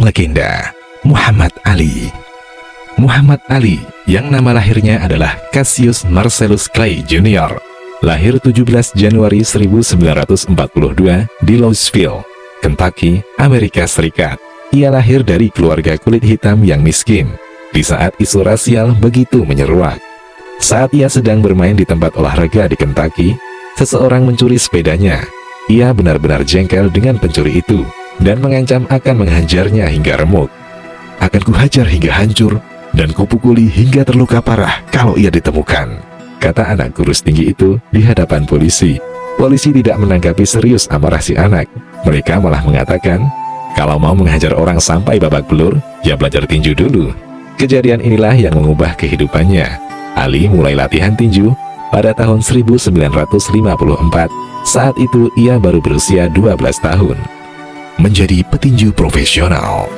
legenda, Muhammad Ali. Muhammad Ali, yang nama lahirnya adalah Cassius Marcellus Clay Jr., lahir 17 Januari 1942 di Louisville, Kentucky, Amerika Serikat. Ia lahir dari keluarga kulit hitam yang miskin, di saat isu rasial begitu menyeruak. Saat ia sedang bermain di tempat olahraga di Kentucky, seseorang mencuri sepedanya. Ia benar-benar jengkel dengan pencuri itu, dan mengancam akan menghajarnya hingga remuk. "Akan kuhajar hingga hancur, dan kupukuli hingga terluka parah kalau ia ditemukan," kata anak kurus tinggi itu di hadapan polisi. Polisi tidak menanggapi serius amarah si anak. Mereka malah mengatakan, kalau mau menghajar orang sampai babak belur, ya belajar tinju dulu. Kejadian inilah yang mengubah kehidupannya. Ali mulai latihan tinju pada tahun 1954. Saat itu ia baru berusia 12 tahun. Menjadi petinju profesional.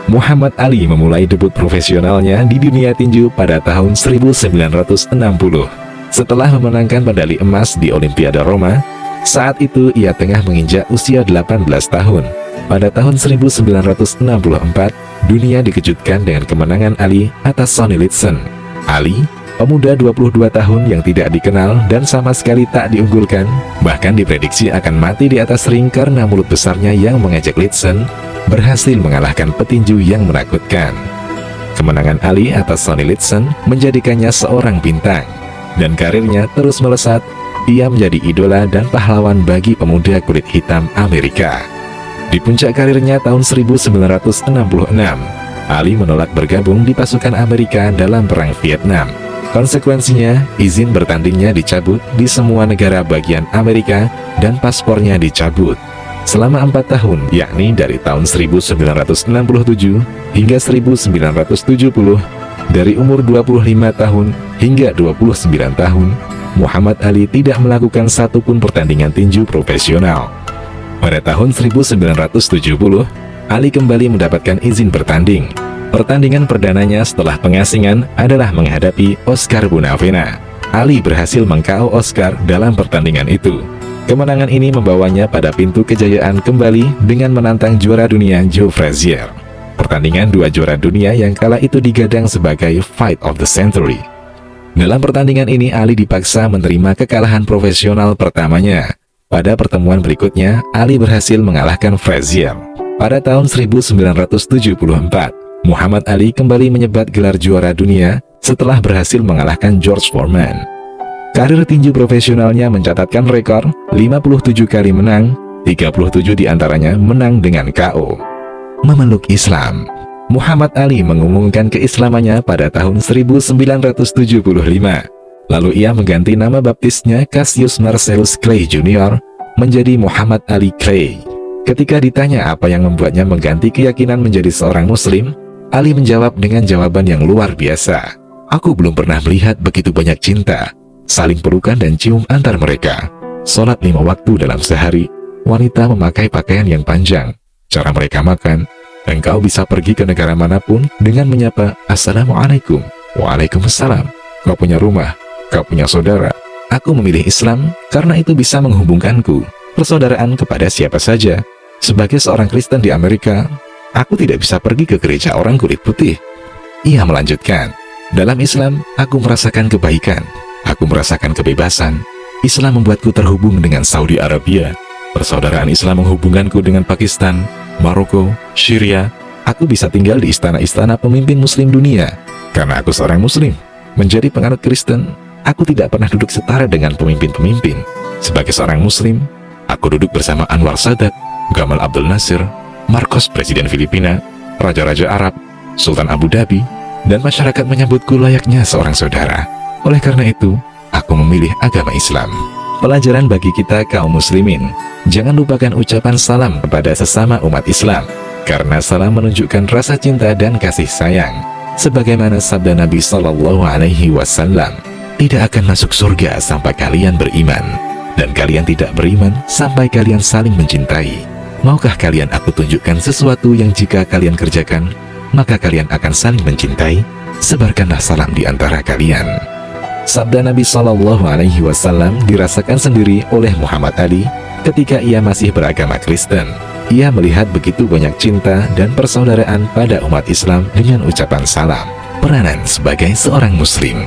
Muhammad Ali memulai debut profesionalnya di dunia tinju pada tahun 1960. Setelah memenangkan medali emas di Olimpiade Roma, saat itu ia tengah menginjak usia 18 tahun. Pada tahun 1964, dunia dikejutkan dengan kemenangan Ali atas Sonny Liston. Ali, pemuda 22 tahun yang tidak dikenal dan sama sekali tak diunggulkan, bahkan diprediksi akan mati di atas ring karena mulut besarnya yang mengejek Liston, berhasil mengalahkan petinju yang menakutkan. Kemenangan Ali atas Sonny Liston menjadikannya seorang bintang, dan karirnya terus melesat. Ia menjadi idola dan pahlawan bagi pemuda kulit hitam Amerika. Di puncak karirnya tahun 1966, Ali menolak bergabung di pasukan Amerika dalam Perang Vietnam. Konsekuensinya, izin bertandingnya dicabut di semua negara bagian Amerika dan paspornya dicabut. Selama 4 tahun, yakni dari tahun 1967 hingga 1970, dari umur 25 tahun hingga 29 tahun, Muhammad Ali tidak melakukan satupun pertandingan tinju profesional. Pada tahun 1970, Ali kembali mendapatkan izin bertanding. Pertandingan perdananya setelah pengasingan adalah menghadapi Oscar Bonavena. Ali berhasil meng-KO Oscar dalam pertandingan itu. Kemenangan ini membawanya pada pintu kejayaan kembali dengan menantang juara dunia Joe Frazier. Pertandingan dua juara dunia yang kala itu digadang sebagai Fight of the Century. Dalam pertandingan ini, Ali dipaksa menerima kekalahan profesional pertamanya. Pada pertemuan berikutnya, Ali berhasil mengalahkan Frazier. Pada tahun 1974, Muhammad Ali kembali menyebat gelar juara dunia setelah berhasil mengalahkan George Foreman. Karir tinju profesionalnya mencatatkan rekor 57 kali menang, 37 diantaranya menang dengan KO. Memeluk Islam. Muhammad Ali mengumumkan keislamannya pada tahun 1975. Lalu ia mengganti nama baptisnya Cassius Marcellus Clay Jr. menjadi Muhammad Ali Clay. Ketika ditanya apa yang membuatnya mengganti keyakinan menjadi seorang muslim, Ali menjawab dengan jawaban yang luar biasa. "Aku belum pernah melihat begitu banyak cinta, saling pelukan dan cium antar mereka. Sholat 5 waktu dalam sehari, wanita memakai pakaian yang panjang, cara mereka makan. Engkau bisa pergi ke negara manapun dengan menyapa Assalamualaikum, Waalaikumsalam. Kau punya rumah, kau punya saudara. Aku memilih Islam karena itu bisa menghubungkanku, persaudaraan kepada siapa saja. Sebagai seorang Kristen di Amerika, aku tidak bisa pergi ke gereja orang kulit putih." Ia melanjutkan, "Dalam Islam, aku merasakan kebaikan. Aku merasakan kebebasan. Islam membuatku terhubung dengan Saudi Arabia. Persaudaraan Islam menghubungkanku dengan Pakistan, Maroko, Syria. Aku bisa tinggal di istana-istana pemimpin muslim dunia karena aku seorang muslim. Menjadi penganut Kristen, aku tidak pernah duduk setara dengan pemimpin-pemimpin. Sebagai seorang muslim, aku duduk bersama Anwar Sadat, Gamal Abdel Nasir, Marcos Presiden Filipina, Raja-Raja Arab, Sultan Abu Dhabi, dan masyarakat menyambutku layaknya seorang saudara. Oleh karena itu, aku memilih agama Islam." Pelajaran bagi kita kaum muslimin, jangan lupakan ucapan salam kepada sesama umat Islam, karena salam menunjukkan rasa cinta dan kasih sayang. Sebagaimana sabda Nabi Shallallahu Alaihi Wasallam, "Tidak akan masuk surga sampai kalian beriman, dan kalian tidak beriman sampai kalian saling mencintai. Maukah kalian aku tunjukkan sesuatu yang jika kalian kerjakan, maka kalian akan saling mencintai? Sebarkanlah salam di antara kalian." Sabda Nabi Shallallahu Alaihi Wasallam dirasakan sendiri oleh Muhammad Ali ketika ia masih beragama Kristen. Ia melihat begitu banyak cinta dan persaudaraan pada umat Islam dengan ucapan salam. Peranan sebagai seorang Muslim.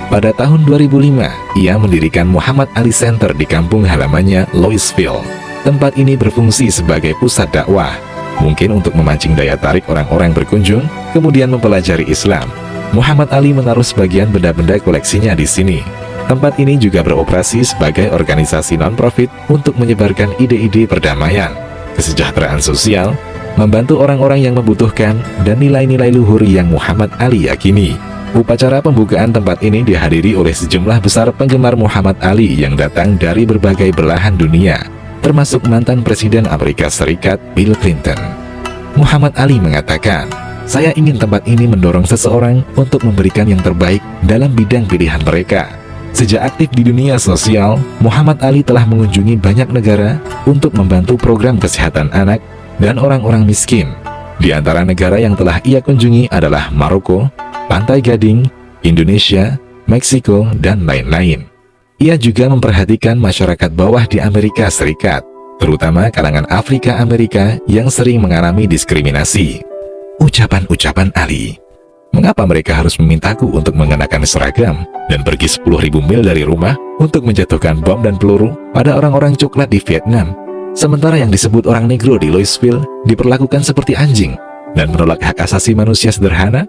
Pada tahun 2005, ia mendirikan Muhammad Ali Center di kampung halamannya, Louisville. Tempat ini berfungsi sebagai pusat dakwah, mungkin untuk memancing daya tarik orang-orang berkunjung, kemudian mempelajari Islam. Muhammad Ali menaruh sebagian benda-benda koleksinya di sini. Tempat ini juga beroperasi sebagai organisasi non-profit untuk menyebarkan ide-ide perdamaian, kesejahteraan sosial, membantu orang-orang yang membutuhkan, dan nilai-nilai luhur yang Muhammad Ali yakini. Upacara pembukaan tempat ini dihadiri oleh sejumlah besar penggemar Muhammad Ali yang datang dari berbagai belahan dunia, termasuk mantan Presiden Amerika Serikat Bill Clinton. Muhammad Ali mengatakan, "Saya ingin tempat ini mendorong seseorang untuk memberikan yang terbaik dalam bidang pilihan mereka." Sejak aktif di dunia sosial, Muhammad Ali telah mengunjungi banyak negara untuk membantu program kesehatan anak dan orang-orang miskin. Di antara negara yang telah ia kunjungi adalah Maroko, Pantai Gading, Indonesia, Meksiko, dan lain-lain. Ia juga memperhatikan masyarakat bawah di Amerika Serikat, terutama kalangan Afrika Amerika yang sering mengalami diskriminasi. Ucapan-ucapan Ali. Mengapa mereka harus memintaku untuk mengenakan seragam dan pergi 10.000 mil dari rumah untuk menjatuhkan bom dan peluru pada orang-orang coklat di Vietnam, sementara yang disebut orang negro di Louisville diperlakukan seperti anjing dan menolak hak asasi manusia sederhana?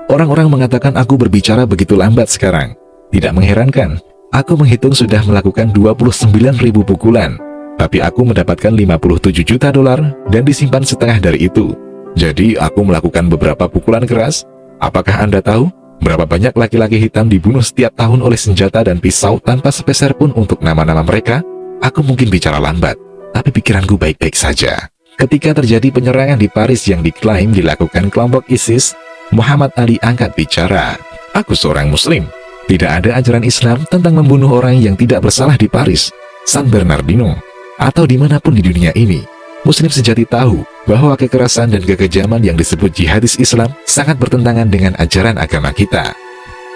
Orang-orang mengatakan aku berbicara begitu lambat sekarang. Tidak mengherankan, aku menghitung sudah melakukan 29.000 pukulan, tapi aku mendapatkan 57 juta dolar dan disimpan setengah dari itu. Jadi aku melakukan beberapa pukulan keras. Apakah Anda tahu berapa banyak laki-laki hitam dibunuh setiap tahun oleh senjata dan pisau tanpa sepeser pun untuk nama-nama mereka? Aku mungkin bicara lambat, tapi pikiranku baik-baik saja. Ketika terjadi penyerangan di Paris yang diklaim dilakukan kelompok ISIS, Muhammad Ali angkat bicara, "Aku seorang Muslim. Tidak ada ajaran Islam tentang membunuh orang yang tidak bersalah di Paris, San Bernardino, atau dimanapun di dunia ini. Muslim sejati tahu bahwa kekerasan dan kekejaman yang disebut jihadis Islam sangat bertentangan dengan ajaran agama kita.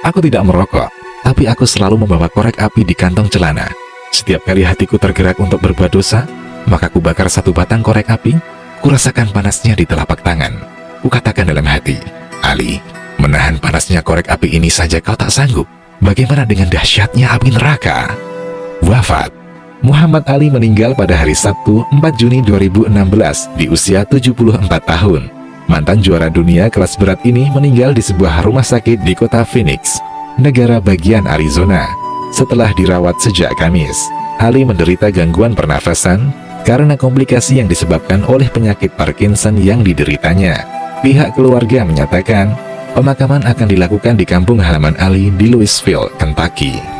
Aku tidak merokok, tapi aku selalu membawa korek api di kantong celana. Setiap kali hatiku tergerak untuk berbuat dosa, maka ku bakar satu batang korek api, kurasakan panasnya di telapak tangan. Kukatakan dalam hati, Ali, menahan panasnya korek api ini saja kau tak sanggup. Bagaimana dengan dahsyatnya api neraka?" Wafat. Muhammad Ali meninggal pada hari Sabtu 4 Juni 2016 di usia 74 tahun. Mantan juara dunia kelas berat ini meninggal di sebuah rumah sakit di kota Phoenix, negara bagian Arizona, setelah dirawat sejak Kamis. Ali menderita gangguan pernafasan karena komplikasi yang disebabkan oleh penyakit Parkinson yang dideritanya. Pihak keluarga menyatakan pemakaman akan dilakukan di kampung halaman Ali di Louisville, Kentucky.